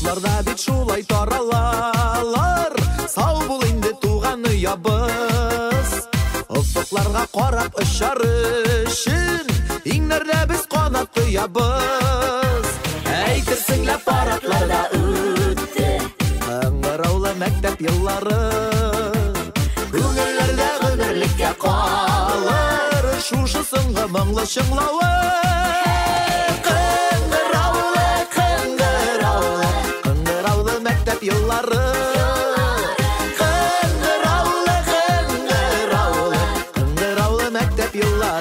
Башларда бит шулай таралалар, сау бул инде туган уябыз. Офыкларга карап очар өчен, иңнәрдә без канат куябыз. Әйтерсеңләп паратларда үтте кыңгыраулы мәктәп еллары. Күңелләрдә гомерлеккә калыр шушы соңгы моңлы чыңлавы. Кыңгыраулы мәктәп еллары. Кыңгыраулы мәктәп еллары. Кыңгыраулы мәктәп еллары.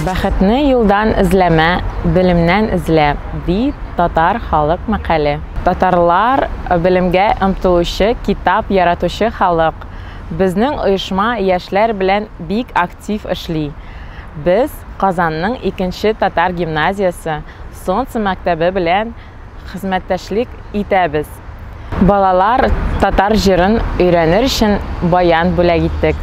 Бәхетне юлдан эзләмә, белемнән эзлә, ди татар халык мәкале. Татарлар белемгә омтылучы, китап яратучы халык. Безнең оешма яшьләр белән бик актив эшли. Без Казанның 2нче татар гимназиясе Солнце мәктәбе белән хезмәттәшлек итәбез. Балалар татар җырын өйрәнер өчен баян бүләк иттек.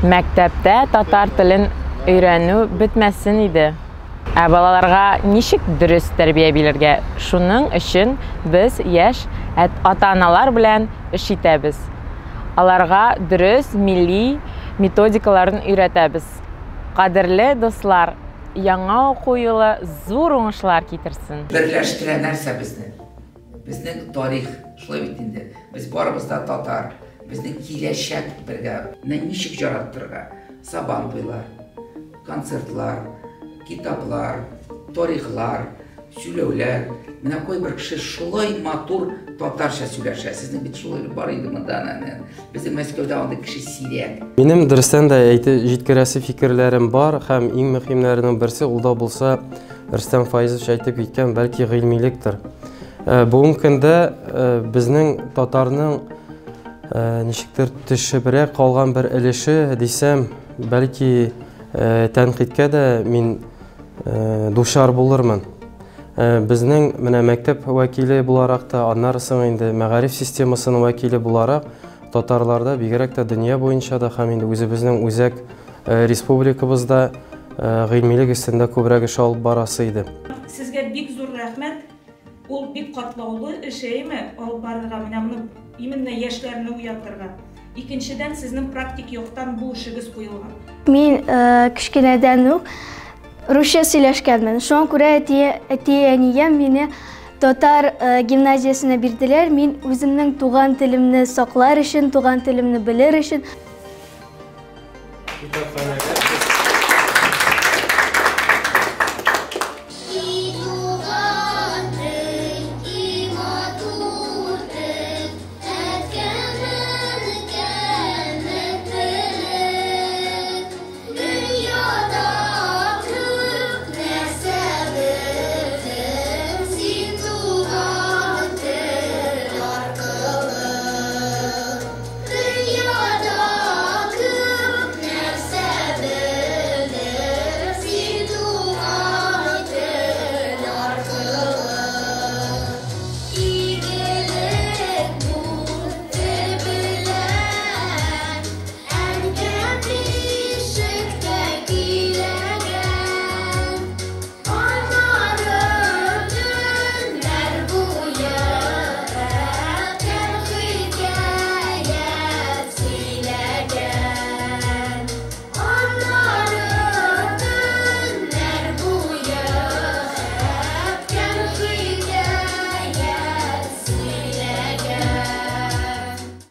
Мәктәптә татар телен өйрәнү бетмәсен иде. Ә балаларга ничек дөрес тәрбия бирергә? Шуның өчен без яшь ата-аналар белән эш итәбез. Аларга дөрес милли методикаларын өйрәтәбез. Кадерле дуслар, яңа уку елы зур уңышлар китерсен. Берләштерә нәрсә безне? Безнең тарих, шулай бит инде. Без барыбыз да татар. Безнең киләчәк бергә. Ничек яраттырга? Сабан туйлар, концертлар, китаплар, тарихлар, сөйләүләр. Менә кайбер кеше шулай матур татарча сөйләшә. Сезнең бит шулай бар инде монда. Безнең Мәскәүдә андый кеше сирәк. Минем дөрестән дә җиткерәсе фикерләрем бар һәм иң мөһимнәренең берсе ул да булса Рөстәм Файзович әйтеп киткән, бәлки гыйльмилектер. Бүгенге көндә безнең татарның ничектер төшебрәк калган бер өлеше дисәм, бәлки тәнкыйтькә дә мин душар булырмын. Безнең менә мәктәп вәкиле буларак та, аннан соң инде мәгариф системасының вәкиле буларак, татарларда бигрәк тә дөнья буенча да һәм инде үзебезнең үзәк республикабызда гыйльмилек өстендә күбрәк эш алып барасы иде. Сезгә бик зур рәхмәт. Ул бик катлаулы эшеме алып барырга, менә моны именно яшьләрне уятырга. Икенчедән, сезнең практик яктан бу эшегез куелган. Мин кичкенәдән үк русча сөйләшкәнмен. Шуңа күрә әти-әнием мине татар гимназиясенә бирделәр. Мин үземнең туган телемне саклар өчен, туган телемне белер өчен